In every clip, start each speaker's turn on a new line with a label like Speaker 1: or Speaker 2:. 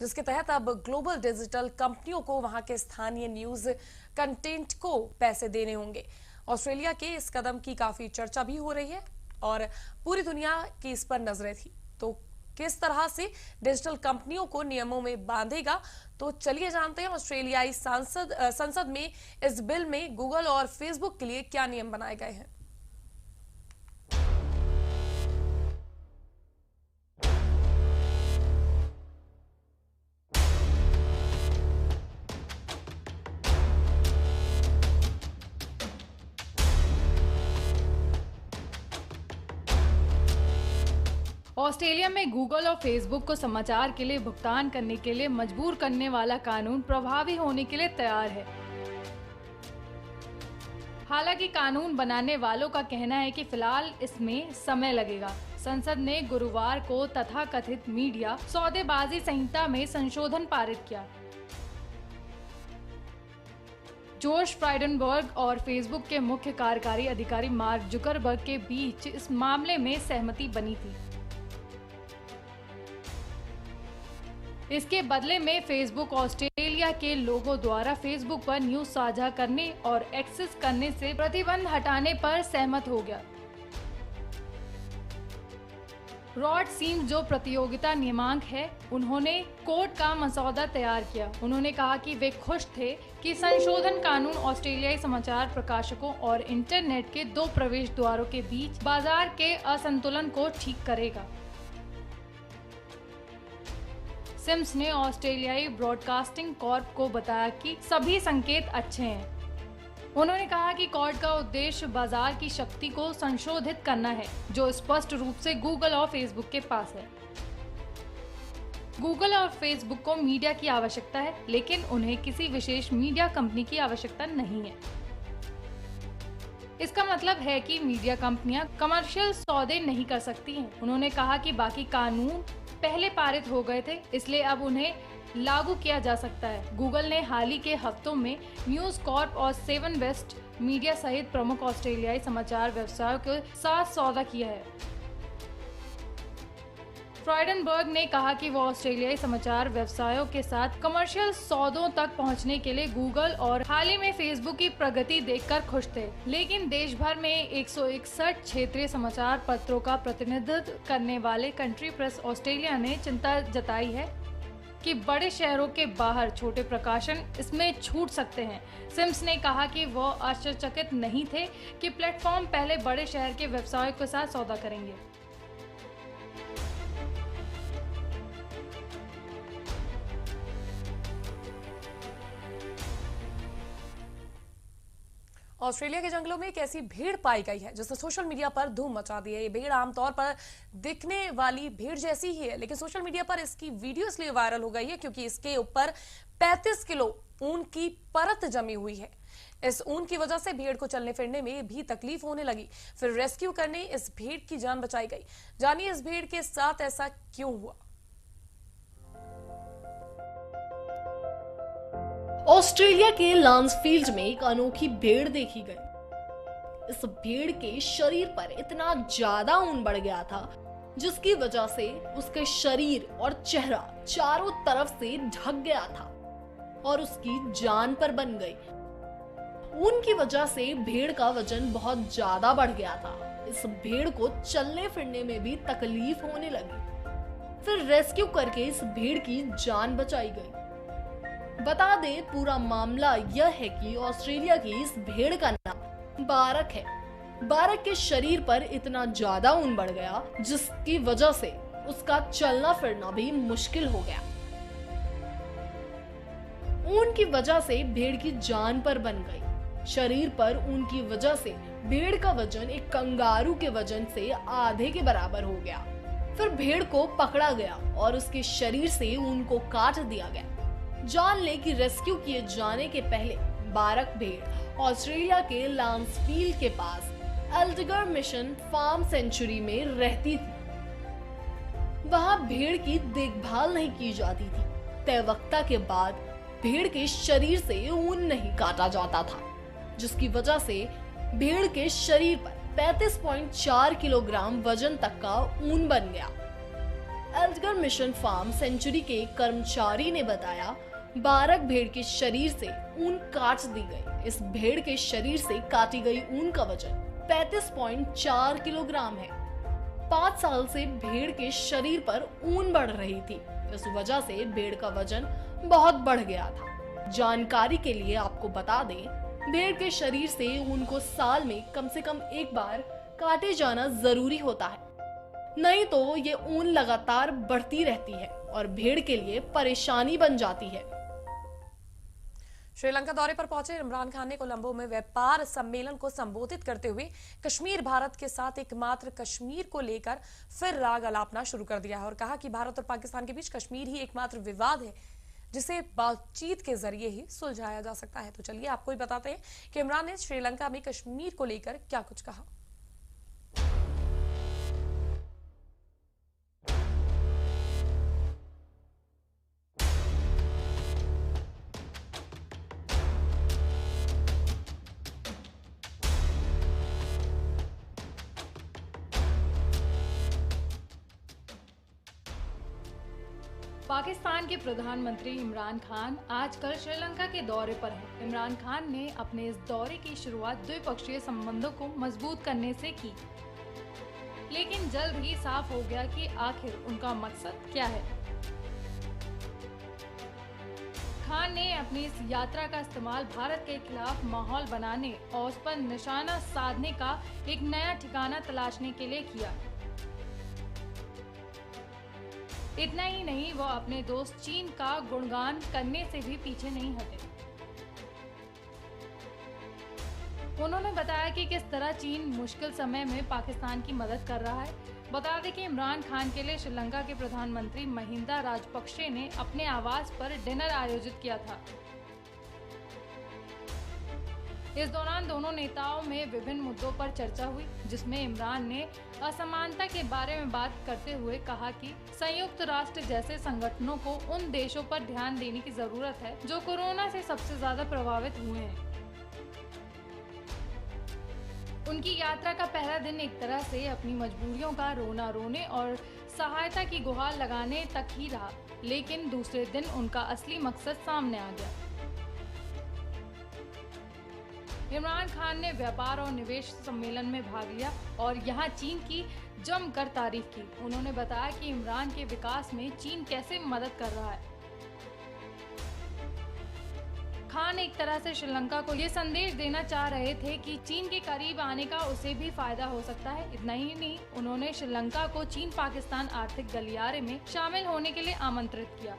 Speaker 1: जिसके तहत अब ग्लोबल डिजिटल कंपनियों को वहां के स्थानीय न्यूज कंटेंट को पैसे देने होंगे। ऑस्ट्रेलिया के इस कदम की काफी चर्चा भी हो रही है और पूरी दुनिया की इस पर नजरें थी। तो किस तरह से डिजिटल कंपनियों को नियमों में बांधेगा, तो चलिए जानते हैं ऑस्ट्रेलियाई संसद में इस बिल में गूगल और फेसबुक के लिए क्या नियम बनाए गए हैं।
Speaker 2: ऑस्ट्रेलिया में गूगल और फेसबुक को समाचार के लिए भुगतान करने के लिए मजबूर करने वाला कानून प्रभावी होने के लिए तैयार है। हालांकि कानून बनाने वालों का कहना है कि फिलहाल इसमें समय लगेगा। संसद ने गुरुवार को तथाकथित मीडिया सौदेबाजी संहिता में संशोधन पारित किया। जॉश फ्राइडनबर्ग और फेसबुक के मुख्य कार्यकारी अधिकारी मार्क जुकरबर्ग के बीच इस मामले में सहमति बनी थी। इसके बदले में फेसबुक ऑस्ट्रेलिया के लोगों द्वारा फेसबुक पर न्यूज साझा करने और एक्सेस करने से प्रतिबंध हटाने पर सहमत हो गया। रॉड सीम्स जो प्रतियोगिता नियामक है, उन्होंने कोड का मसौदा तैयार किया। उन्होंने कहा कि वे खुश थे कि संशोधन कानून ऑस्ट्रेलियाई समाचार प्रकाशकों और इंटरनेट के दो प्रवेश द्वारों के बीच बाजार के असंतुलन को ठीक करेगा। सिम्स ने ऑस्ट्रेलियाई ब्रॉडकास्टिंग कॉर्प को बताया कि सभी संकेत अच्छे हैं। उन्होंने कहा कि कॉर्ड का उद्देश्य बाजार की शक्ति को संशोधित करना है, जो स्पष्ट रूप से गूगल और फेसबुक के पास है। गूगल और फेसबुक को मीडिया की आवश्यकता है, लेकिन उन्हें किसी विशेष मीडिया कंपनी की आवश्यकता नहीं है। इसका मतलब है कि मीडिया कंपनियां कमर्शियल सौदे नहीं कर सकती हैं। उन्होंने कहा कि बाकी कानून पहले पारित हो गए थे, इसलिए अब उन्हें लागू किया जा सकता है। गूगल ने हाल ही के हफ्तों में न्यूज कॉर्प और सेवन वेस्ट मीडिया सहित प्रमुख ऑस्ट्रेलियाई समाचार व्यवसायों के साथ सौदा किया है। फ्राइडनबर्ग ने कहा कि वो ऑस्ट्रेलियाई समाचार व्यवसायों के साथ कमर्शियल सौदों तक पहुंचने के लिए गूगल और हाल ही में फेसबुक की प्रगति देखकर खुश थे, लेकिन देश भर में 161 क्षेत्रीय समाचार पत्रों का प्रतिनिधित्व करने वाले कंट्री प्रेस ऑस्ट्रेलिया ने चिंता जताई है कि बड़े शहरों के बाहर छोटे प्रकाशन इसमें छूट सकते हैं। सिम्स ने कहा कि वो आश्चर्यचकित नहीं थे कि प्लेटफॉर्म पहले बड़े शहर के व्यवसायों के साथ सौदा करेंगे।
Speaker 1: ऑस्ट्रेलिया के जंगलों में एक ऐसी भीड़ पाई गई है जिसने सोशल मीडिया पर धूम मचा दी है। ये भीड़ आमतौर पर दिखने वाली भीड़ जैसी ही है, लेकिन सोशल मीडिया पर इसकी वीडियो इसलिए वायरल हो गई है क्योंकि इसके ऊपर 35 किलो ऊन की परत जमी हुई है। इस ऊन की वजह से भीड़ को चलने फिरने में भी तकलीफ होने लगी। फिर रेस्क्यू करने इस भीड़ की जान बचाई गई। जानिए इस भीड़ के साथ ऐसा क्यों हुआ।
Speaker 3: ऑस्ट्रेलिया के लांसफील्ड में एक अनोखी भेड़ देखी गई। इस भेड़ के शरीर पर इतना ज्यादा ऊन बढ़ गया था जिसकी वजह से उसके शरीर और चेहरा चारों तरफ से ढक गया था और उसकी जान पर बन गई। ऊन की वजह से भेड़ का वजन बहुत ज्यादा बढ़ गया था। इस भेड़ को चलने फिरने में भी तकलीफ होने लगी। फिर रेस्क्यू करके इस भेड़ की जान बचाई गई। बता दें, पूरा मामला यह है कि ऑस्ट्रेलिया की इस भेड़ का नाम बारक है। बारक के शरीर पर इतना ज्यादा ऊन बढ़ गया जिसकी वजह से उसका चलना फिरना भी मुश्किल हो गया। ऊन की वजह से भेड़ की जान पर बन गई। शरीर पर ऊन की वजह से भेड़ का वजन एक कंगारू के वजन से आधे के बराबर हो गया। फिर भेड़ को पकड़ा गया और उसके शरीर से ऊन को काट दिया गया। जान ले कि रेस्क्यू किए जाने के पहले बारक भेड़ ऑस्ट्रेलिया के लांसफील्ड के पास एल्डगर मिशन फार्म सेंचुरी में रहती थी। वहां भेड़ की देखभाल नहीं की जाती थी। तय वक्ता के बाद भेड़ के शरीर से ऊन नहीं काटा जाता था, जिसकी वजह से भेड़ के शरीर पर 35.4 किलोग्राम वजन तक का ऊन बन गया। एल्डगर मिशन फार्म सेंचुरी के कर्मचारी ने बताया, 12 भेड़ के शरीर से ऊन काट दी गई। इस भेड़ के शरीर से काटी गई ऊन का वजन 35.4 किलोग्राम है। 5 साल से भेड़ के शरीर पर ऊन बढ़ रही थी। इस वजह से भेड़ का वजन बहुत बढ़ गया था। जानकारी के लिए आपको बता दें, भेड़ के शरीर से ऊन को साल में कम से कम एक बार काटे जाना जरूरी होता है, नहीं तो ये ऊन लगातार बढ़ती रहती है और भेड़ के लिए परेशानी बन जाती है।
Speaker 1: श्रीलंका दौरे पर पहुंचे इमरान खान ने कोलंबो में व्यापार सम्मेलन को संबोधित करते हुए कश्मीर भारत के साथ एकमात्र कश्मीर को लेकर फिर राग अलापना शुरू कर दिया है और कहा कि भारत और पाकिस्तान के बीच कश्मीर ही एकमात्र विवाद है जिसे बातचीत के जरिए ही सुलझाया जा सकता है। तो चलिए आपको ही बताते हैं कि इमरान ने श्रीलंका में कश्मीर को लेकर क्या कुछ कहा।
Speaker 2: पाकिस्तान के प्रधानमंत्री इमरान खान आजकल श्रीलंका के दौरे पर हैं। इमरान खान ने अपने इस दौरे की शुरुआत द्विपक्षीय संबंधों को मजबूत करने से की, लेकिन जल्द ही साफ हो गया कि आखिर उनका मकसद क्या है। खान ने अपनी इस यात्रा का इस्तेमाल भारत के खिलाफ माहौल बनाने और उस पर निशाना साधने का एक नया ठिकाना तलाशने के लिए किया। इतना ही नहीं, वो अपने दोस्त चीन का गुणगान करने से भी पीछे नहीं हटे। उन्होंने बताया कि किस तरह चीन मुश्किल समय में पाकिस्तान की मदद कर रहा है। बता दें कि इमरान खान के लिए श्रीलंका के प्रधानमंत्री महिंदा राजपक्षे ने अपने आवास पर डिनर आयोजित किया था। इस दौरान दोनों नेताओं में विभिन्न मुद्दों पर चर्चा हुई, जिसमें इमरान ने असमानता के बारे में बात करते हुए कहा कि संयुक्त राष्ट्र जैसे संगठनों को उन देशों पर ध्यान देने की जरूरत है जो कोरोना से सबसे ज्यादा प्रभावित हुए हैं। उनकी यात्रा का पहला दिन एक तरह से अपनी मजबूरियों का रोना रोने और सहायता की गुहार लगाने तक ही रहा, लेकिन दूसरे दिन उनका असली मकसद सामने आ गया। इमरान खान ने व्यापार और निवेश सम्मेलन में भाग लिया और यहाँ चीन की जमकर तारीफ की। उन्होंने बताया कि इमरान के विकास में चीन कैसे मदद कर रहा है। खान एक तरह से श्रीलंका को ये संदेश देना चाह रहे थे कि चीन के करीब आने का उसे भी फायदा हो सकता है। इतना ही नहीं, उन्होंने श्रीलंका को चीन पाकिस्तान आर्थिक गलियारे में शामिल होने के लिए आमंत्रित किया।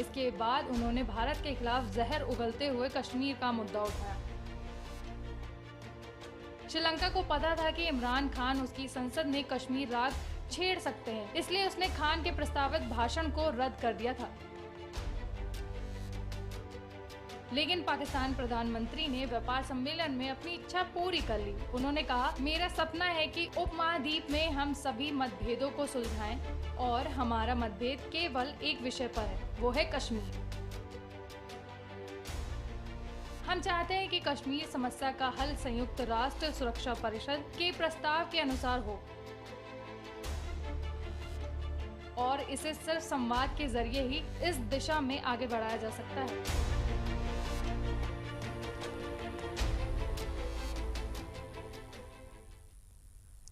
Speaker 2: इसके बाद उन्होंने भारत के खिलाफ जहर उगलते हुए कश्मीर का मुद्दा उठाया। श्रीलंका को पता था कि इमरान खान उसकी संसद में कश्मीर राग छेड़ सकते हैं, इसलिए उसने खान के प्रस्तावित भाषण को रद्द कर दिया था। लेकिन पाकिस्तान प्रधानमंत्री ने व्यापार सम्मेलन में अपनी इच्छा पूरी कर ली। उन्होंने कहा, मेरा सपना है कि उपमहाद्वीप में हम सभी मतभेदों को सुलझाएं और हमारा मतभेद केवल एक विषय पर है, वो है कश्मीर। हम चाहते हैं कि कश्मीर समस्या का हल संयुक्त राष्ट्र सुरक्षा परिषद के प्रस्ताव के अनुसार हो और इसे सिर्फ संवाद के जरिए ही इस दिशा में आगे बढ़ाया जा सकता है।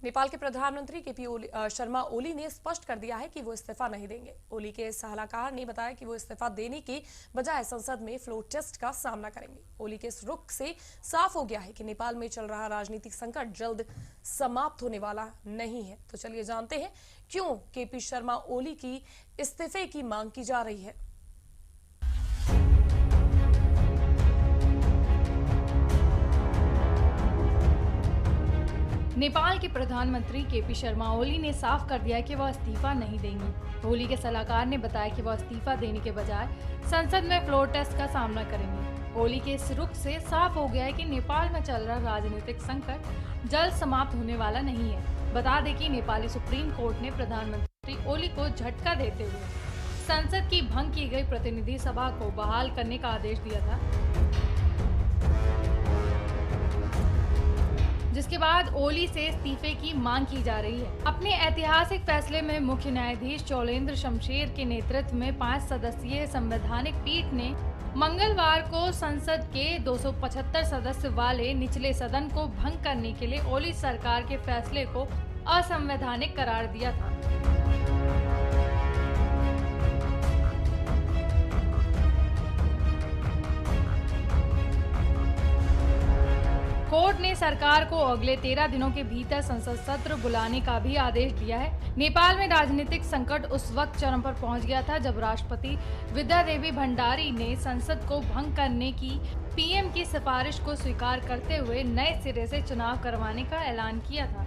Speaker 1: नेपाल के प्रधानमंत्री केपी शर्मा ओली ने स्पष्ट कर दिया है कि वो इस्तीफा नहीं देंगे। ओली के सलाहकार ने बताया कि वो इस्तीफा देने की बजाय संसद में फ्लोर टेस्ट का सामना करेंगे। ओली के इस रुख से साफ हो गया है कि नेपाल में चल रहा राजनीतिक संकट जल्द समाप्त होने वाला नहीं है। तो चलिए जानते हैं क्यों केपी शर्मा ओली की इस्तीफे की मांग की जा रही है।
Speaker 2: नेपाल के प्रधानमंत्री केपी शर्मा ओली ने साफ कर दिया कि वह इस्तीफा नहीं देंगे। ओली के सलाहकार ने बताया कि वह इस्तीफा देने के बजाय संसद में फ्लोर टेस्ट का सामना करेंगे। ओली के इस रुख से साफ हो गया है कि नेपाल में चल रहा राजनीतिक संकट जल्द समाप्त होने वाला नहीं है। बता दें कि नेपाली सुप्रीम कोर्ट ने प्रधानमंत्री ओली को झटका देते हुए संसद की भंग की गई प्रतिनिधि सभा को बहाल करने का आदेश दिया था, जिसके बाद ओली से इस्तीफे की मांग की जा रही है। अपने ऐतिहासिक फैसले में मुख्य न्यायाधीश चौलेंद्र शमशेर के नेतृत्व में 5 सदस्यीय संवैधानिक पीठ ने मंगलवार को संसद के 275 सदस्य वाले निचले सदन को भंग करने के लिए ओली सरकार के फैसले को असंवैधानिक करार दिया था। कोर्ट ने सरकार को अगले 13 दिनों के भीतर संसद सत्र बुलाने का भी आदेश दिया है। नेपाल में राजनीतिक संकट उस वक्त चरम पर पहुंच गया था जब राष्ट्रपति विद्यादेवी भंडारी ने संसद को भंग करने की पीएम की सिफारिश को स्वीकार करते हुए नए सिरे से चुनाव करवाने का ऐलान किया था।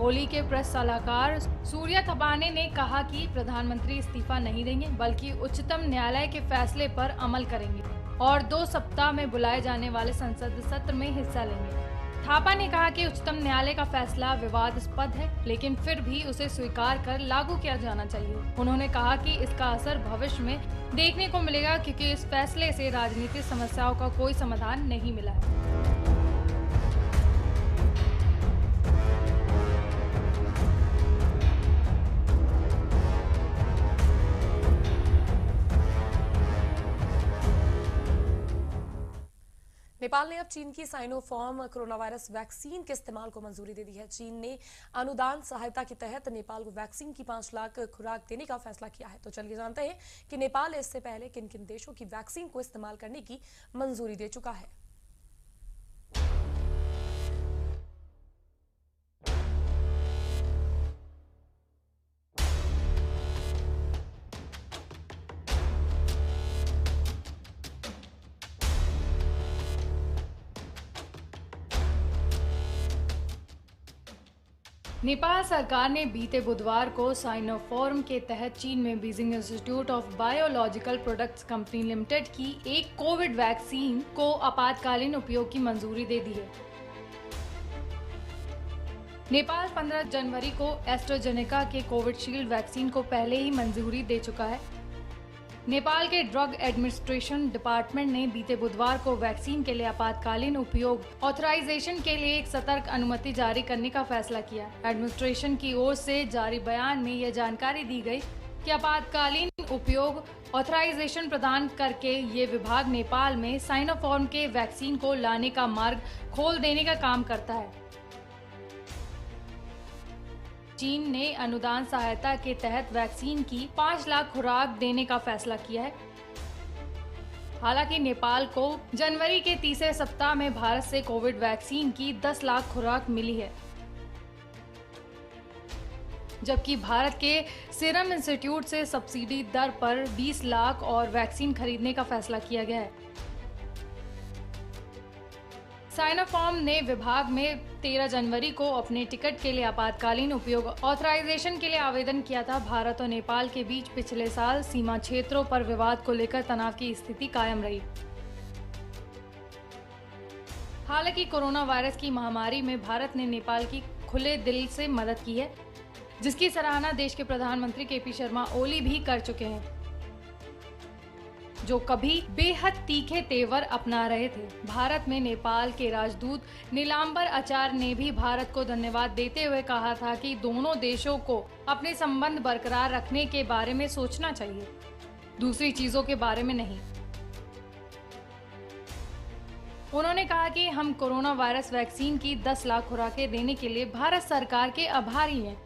Speaker 2: ओली के प्रेस सलाहकार सूर्या थपाने ने कहा कि प्रधानमंत्री इस्तीफा नहीं देंगे बल्कि उच्चतम न्यायालय के फैसले पर अमल करेंगे और 2 सप्ताह में बुलाए जाने वाले संसद सत्र में हिस्सा लेंगे। थापा ने कहा कि उच्चतम न्यायालय का फैसला विवादास्पद है, लेकिन फिर भी उसे स्वीकार कर लागू किया जाना चाहिए। उन्होंने कहा कि इसका असर भविष्य में देखने को मिलेगा क्योंकि इस फैसले से राजनीतिक समस्याओं का कोई समाधान नहीं मिला है।
Speaker 1: नेपाल ने अब चीन की साइनोफार्म कोरोना वायरस वैक्सीन के इस्तेमाल को मंजूरी दे दी है। चीन ने अनुदान सहायता के तहत नेपाल को वैक्सीन की 5 लाख खुराक देने का फैसला किया है। तो चलिए जानते हैं कि नेपाल इससे पहले किन किन देशों की वैक्सीन को इस्तेमाल करने की मंजूरी दे चुका है।
Speaker 2: नेपाल सरकार ने बीते बुधवार को साइनोफार्म के तहत चीन में Beijing institute of biological products company limited की एक कोविड वैक्सीन को आपातकालीन उपयोग की मंजूरी दे दी है। नेपाल 15 जनवरी को एस्ट्राजेनेका के कोविशील्ड वैक्सीन को पहले ही मंजूरी दे चुका है। नेपाल के ड्रग एडमिनिस्ट्रेशन डिपार्टमेंट ने बीते बुधवार को वैक्सीन के लिए आपातकालीन उपयोग ऑथराइजेशन के लिए एक सतर्क अनुमति जारी करने का फैसला किया। एडमिनिस्ट्रेशन की ओर से जारी बयान में यह जानकारी दी गई कि आपातकालीन उपयोग ऑथराइजेशन प्रदान करके ये विभाग नेपाल में साइनोफार्म के वैक्सीन को लाने का मार्ग खोल देने का काम करता है। चीन ने अनुदान सहायता के तहत वैक्सीन की 5 लाख खुराक देने का फैसला किया है। हालांकि नेपाल को जनवरी के तीसरे सप्ताह में भारत से कोविड वैक्सीन की 10 लाख खुराक मिली है, जबकि भारत के सीरम इंस्टीट्यूट से सब्सिडी दर पर 20 लाख और वैक्सीन खरीदने का फैसला किया गया है। साइनोफार्म ने विभाग में 13 जनवरी को अपने टिकट के लिए आपातकालीन उपयोग ऑथराइजेशन के लिए आवेदन किया था। भारत और नेपाल के बीच पिछले साल सीमा क्षेत्रों पर विवाद को लेकर तनाव की स्थिति कायम रही। हालांकि कोरोना वायरस की महामारी में भारत ने नेपाल की खुले दिल से मदद की है, जिसकी सराहना देश के प्रधानमंत्री केपी शर्मा ओली भी कर चुके हैं, जो कभी बेहद तीखे तेवर अपना रहे थे। भारत में नेपाल के राजदूत नीलांबर आचार्य ने भी भारत को धन्यवाद देते हुए कहा था कि दोनों देशों को अपने संबंध बरकरार रखने के बारे में सोचना चाहिए, दूसरी चीजों के बारे में नहीं। उन्होंने कहा कि हम कोरोना वायरस वैक्सीन की 10 लाख खुराकें देने के लिए भारत सरकार के आभारी हैं।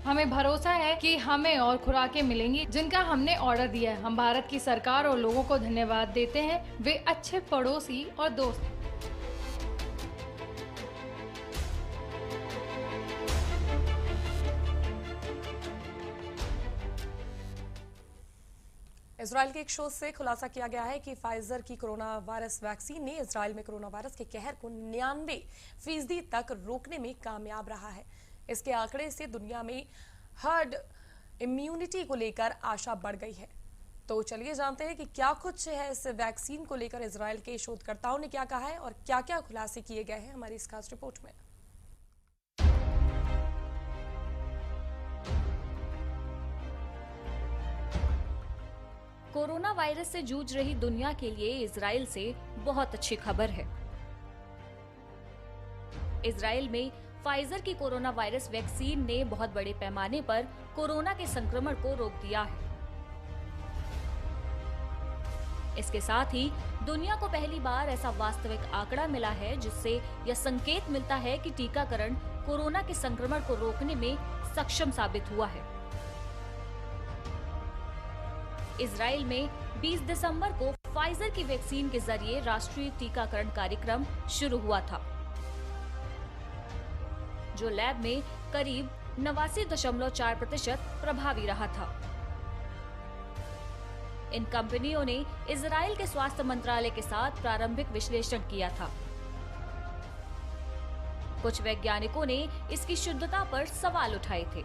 Speaker 2: हमें भरोसा है कि हमें और खुराकें मिलेंगी जिनका हमने ऑर्डर दिया है। हम भारत की सरकार और लोगों को धन्यवाद देते हैं, वे अच्छे पड़ोसी और दोस्त हैं।
Speaker 1: इजराइल के एक शोध से खुलासा किया गया है कि फाइजर की कोरोना वायरस वैक्सीन ने इजराइल में कोरोना वायरस के कहर को 99% तक रोकने में कामयाब रहा है। इसके आंकड़े से दुनिया में हर्ड इम्यूनिटी को लेकर आशा बढ़ गई है। तो चलिए जानते हैं कि क्या कुछ है इस वैक्सीन को लेकर इजराइल के शोधकर्ताओं ने क्या कहा है और क्या क्या खुलासे किए गए हैं हमारी इस खास रिपोर्ट में।
Speaker 4: कोरोना वायरस से जूझ रही दुनिया के लिए इजराइल से बहुत अच्छी खबर है। इजराइल में फाइजर की कोरोना वायरस वैक्सीन ने बहुत बड़े पैमाने पर कोरोना के संक्रमण को रोक दिया है। इसके साथ ही दुनिया को पहली बार ऐसा वास्तविक आंकड़ा मिला है जिससे यह संकेत मिलता है कि टीकाकरण कोरोना के संक्रमण को रोकने में सक्षम साबित हुआ है। इजराइल में 20 दिसंबर को फाइजर की वैक्सीन के जरिए राष्ट्रीय टीकाकरण कार्यक्रम शुरू हुआ था, जो लैब में करीब 89.4% प्रभावी रहा था। इन कंपनियों ने इजराइल के स्वास्थ्य मंत्रालय के साथ प्रारंभिक विश्लेषण किया था। कुछ वैज्ञानिकों ने इसकी शुद्धता पर सवाल उठाए थे।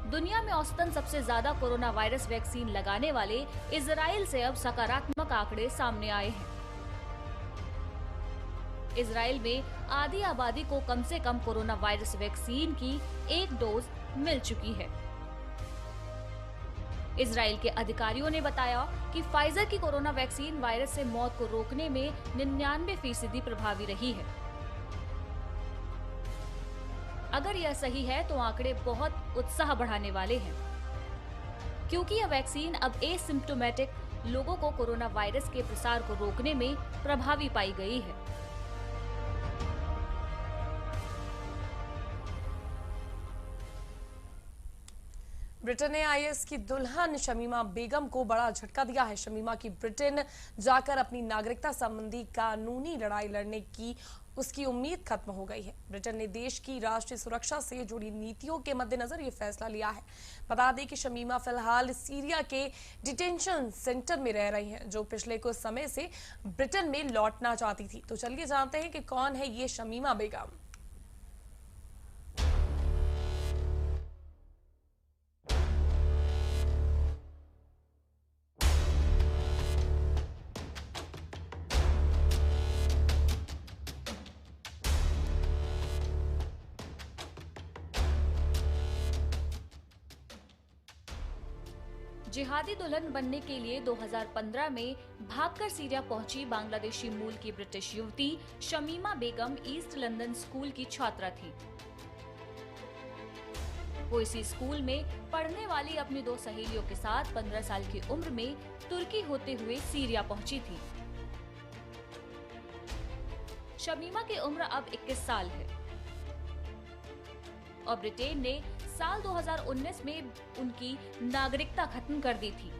Speaker 4: दुनिया में औसतन सबसे ज्यादा कोरोना वायरस वैक्सीन लगाने वाले इजराइल से अब सकारात्मक आंकड़े सामने आए हैं। इजराइल में आधी आबादी को कम से कम कोरोना वायरस वैक्सीन की एक डोज मिल चुकी है। इजराइल के अधिकारियों ने बताया कि फाइजर की कोरोना वैक्सीन वायरस से मौत को रोकने में 99% प्रभावी रही है। अगर यह सही है तो आंकड़े बहुत उत्साह बढ़ाने वाले हैं, क्योंकि यह वैक्सीन अब एसिम्प्टोमेटिक लोगों को कोरोना वायरस के प्रसार को रोकने में प्रभावी पाई गई है।
Speaker 1: ब्रिटेन ने आईएस की दुल्हन शमीमा बेगम को बड़ा झटका दिया है। शमीमा की ब्रिटेन जाकर अपनी नागरिकता संबंधी कानूनी लड़ाई लड़ने की उसकी उम्मीद खत्म हो गई है। ब्रिटेन ने देश की राष्ट्रीय सुरक्षा से जुड़ी नीतियों के मद्देनजर ये फैसला लिया है। बता दें कि शमीमा फिलहाल सीरिया के डिटेंशन सेंटर में रह रही हैं, जो पिछले कुछ समय से ब्रिटेन में लौटना चाहती थी। तो चलिए जानते हैं कि कौन है ये शमीमा बेगम।
Speaker 4: जिहादी दुल्हन बनने के लिए 2015 में भागकर सीरिया पहुंची बांग्लादेशी मूल की ब्रिटिश युवती शमीमा बेगम ईस्ट लंदन स्कूल की छात्रा थी। वो इसी स्कूल में पढ़ने वाली अपनी दो सहेलियों के साथ 15 साल की उम्र में तुर्की होते हुए सीरिया पहुंची थी। शमीमा की उम्र अब 21 साल है और ब्रिटेन ने साल 2019 में उनकी नागरिकता खत्म कर दी थी,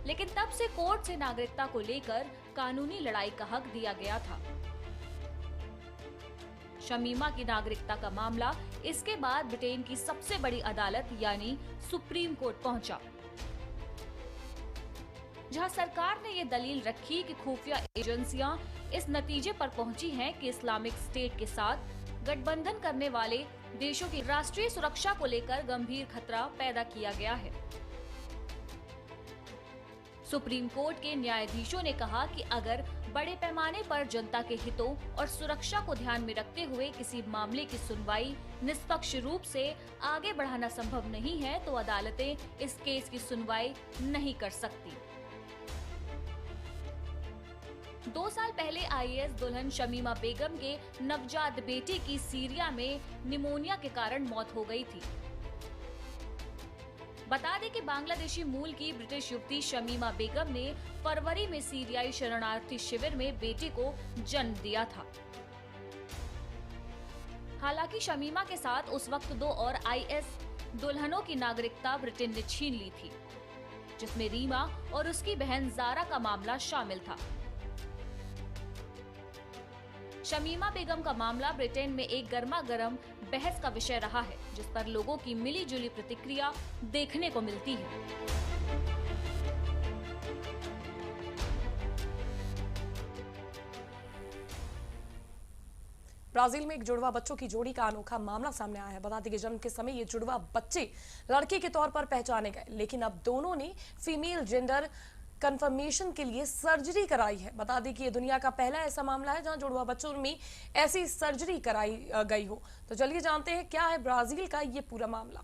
Speaker 4: लेकिन तब से कोर्ट से नागरिकता को लेकर कानूनी लड़ाई का हक दिया गया था। शमीमा की नागरिकता का मामला इसके बाद ब्रिटेन की सबसे बड़ी अदालत यानी सुप्रीम कोर्ट पहुंचा, जहां सरकार ने यह दलील रखी कि खुफिया एजेंसियां इस नतीजे पर पहुंची हैं कि इस्लामिक स्टेट के साथ गठबंधन करने वाले देशों की राष्ट्रीय सुरक्षा को लेकर गंभीर खतरा पैदा किया गया है। सुप्रीम कोर्ट के न्यायाधीशों ने कहा कि अगर बड़े पैमाने पर जनता के हितों और सुरक्षा को ध्यान में रखते हुए किसी मामले की सुनवाई निष्पक्ष रूप से आगे बढ़ाना संभव नहीं है तो अदालतें इस केस की सुनवाई नहीं कर सकती। 2 साल पहले आईएएस दुल्हन शमीमा बेगम के नवजात बेटे की सीरिया में निमोनिया के कारण मौत हो गई थी। बता दें कि बांग्लादेशी मूल की ब्रिटिश युवती शमीमा बेगम ने फरवरी में सीरियाई शरणार्थी शिविर में बेटे को जन्म दिया था। हालांकि शमीमा के साथ उस वक्त 2 और आईएस दुल्हनों की नागरिकता ब्रिटेन ने छीन ली थी, जिसमें रीमा और उसकी बहन जारा का मामला शामिल था। शमीमा बेगम का मामला ब्रिटेन में एक गर्मागर्म बहस का विषय रहा है, जिस पर लोगों की मिली-जुली प्रतिक्रिया देखने को मिलती है।
Speaker 1: ब्राजील में एक जुड़वा बच्चों की जोड़ी का अनोखा मामला सामने आया है। बता दें कि जन्म के समय ये जुड़वा बच्चे लड़के के तौर पर पहचाने गए, लेकिन अब दोनों ने फीमेल जेंडर कंफर्मेशन के लिए सर्जरी कराई है। बता दें कि ये दुनिया का पहला ऐसा मामला है जहां जुड़वा बच्चों में ऐसी सर्जरी कराई गई हो। तो चलिए जानते हैं क्या है ब्राजील का ये पूरा मामला।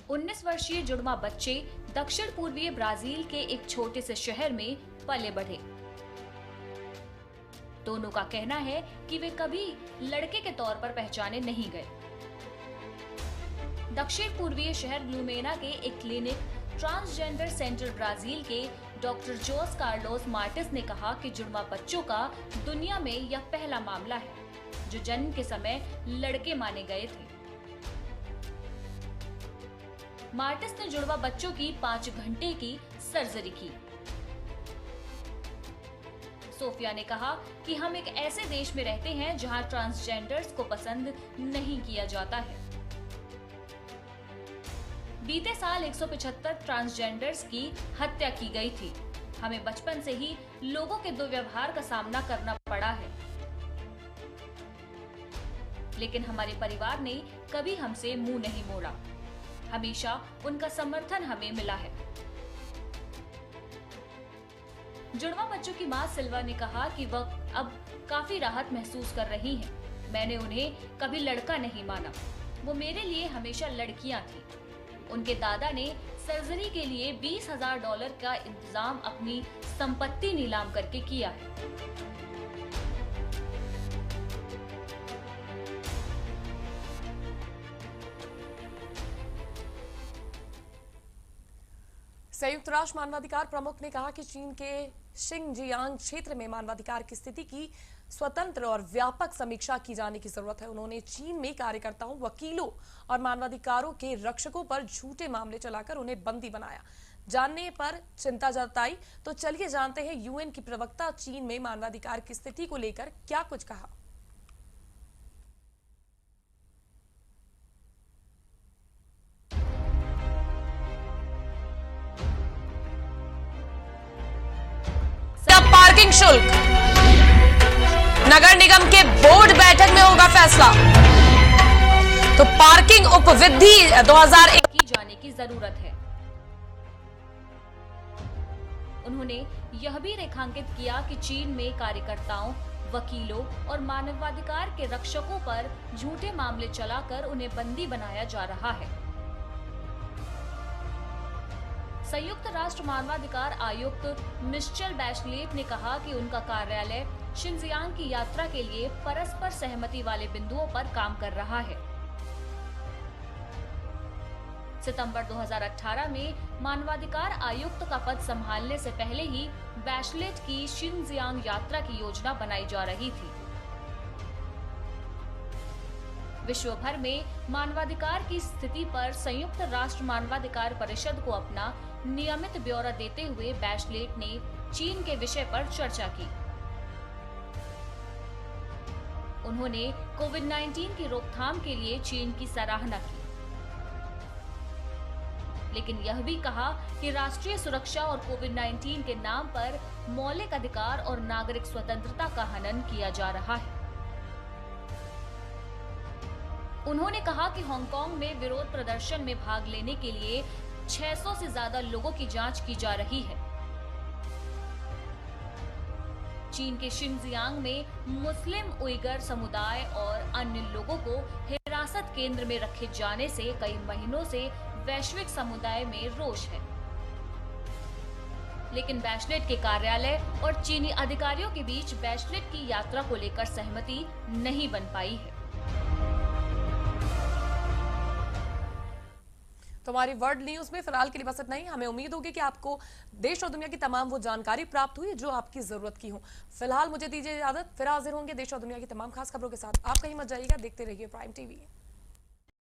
Speaker 4: 19 वर्षीय जुड़वा बच्चे दक्षिण पूर्वीय ब्राजील के एक छोटे से शहर में पले बढ़े। दोनों का कहना है कि वे कभी लड़के के तौर पर पहचाने नहीं गए। दक्षिण पूर्वीय शहर ब्लूमेना के एक क्लिनिक ट्रांसजेंडर सेंटर ब्राजील के डॉक्टर जोस कार्लोस मार्टिस ने कहा कि जुड़वा बच्चों का दुनिया में यह पहला मामला है जो जन्म के समय लड़के माने गए थे। मार्टिस ने जुड़वा बच्चों की 5 घंटे की सर्जरी की। सोफिया ने कहा कि हम एक ऐसे देश में रहते हैं जहां ट्रांसजेंडर्स को पसंद नहीं किया जाता है। बीते साल 175 ट्रांसजेंडर्स की हत्या की गई थी। हमें बचपन से ही लोगों के दुर्व्यवहार का सामना करना पड़ा है, लेकिन हमारे परिवार ने कभी हमसे मुंह नहीं मोड़ा। हमेशा उनका समर्थन हमें मिला है। जुड़वा बच्चों की मां सिल्वा ने कहा कि वह अब काफी राहत महसूस कर रही हैं। मैंने उन्हें कभी लड़का नहीं माना, वो मेरे लिए हमेशा लड़कियां थी। उनके दादा ने सर्जरी के लिए $20,000 का इंतजाम अपनी संपत्ति नीलाम करके किया है।
Speaker 1: संयुक्त राष्ट्र मानवाधिकार प्रमुख ने कहा कि चीन के शिनजियांग क्षेत्र में मानवाधिकार की स्थिति की स्वतंत्र और व्यापक समीक्षा की जाने की जरूरत है। उन्होंने चीन में कार्यकर्ताओं, वकीलों और मानवाधिकारों के रक्षकों पर झूठे मामले चलाकर उन्हें बंदी बनाया जानने पर चिंता जताई। तो चलिए जानते हैं यूएन की प्रवक्ता चीन में मानवाधिकार की स्थिति को लेकर क्या कुछ कहा। पार्किंग शुल्क नगर निगम के बोर्ड बैठक में होगा फैसला। तो पार्किंग उपविधि 2001
Speaker 4: की जाने की जरूरत है। उन्होंने यह भी रेखांकित किया कि चीन में कार्यकर्ताओं, वकीलों और मानवाधिकार के रक्षकों पर झूठे मामले चलाकर उन्हें बंदी बनाया जा रहा है। संयुक्त राष्ट्र मानवाधिकार आयुक्त मिशेल बैचलेट ने कहा कि उनका कार्यालय शिनजियांग की यात्रा के लिए परस्पर सहमति वाले बिंदुओं पर काम कर रहा है। सितंबर 2018 में मानवाधिकार आयुक्त का पद संभालने से पहले ही बैचलेट की शिनजियांग यात्रा की योजना बनाई जा रही थी। विश्व भर में मानवाधिकार की स्थिति पर संयुक्त राष्ट्र मानवाधिकार परिषद को अपना नियमित ब्यौरा देते हुए बैचलेट ने चीन के विषय पर चर्चा की। उन्होंने कोविड-19 की रोकथाम के लिए चीन की सराहना की, लेकिन यह भी कहा कि राष्ट्रीय सुरक्षा और कोविड-19 के नाम पर मौलिक अधिकार और नागरिक स्वतंत्रता का हनन किया जा रहा है। उन्होंने कहा कि हांगकांग में विरोध प्रदर्शन में भाग लेने के लिए 600 से ज्यादा लोगों की जांच की जा रही है। चीन के शिनजियांग में मुस्लिम उइगर समुदाय और अन्य लोगों को हिरासत केंद्र में रखे जाने से कई महीनों से वैश्विक समुदाय में रोष है, लेकिन बैचलेट के कार्यालय और चीनी अधिकारियों के बीच बैचलेट की यात्रा को लेकर सहमति नहीं बन पाई है।
Speaker 1: तो हमारी वर्ल्ड न्यूज में फिलहाल के लिए बस इतना ही। हमें उम्मीद होगी कि आपको देश और दुनिया की तमाम वो जानकारी प्राप्त हुई जो आपकी जरूरत की हो। फिलहाल मुझे दीजिए इजाजत, फिर हाजिर होंगे देश और दुनिया की तमाम खास खबरों के साथ। आप कहीं मत जाइएगा, देखते रहिए प्राइम टीवी।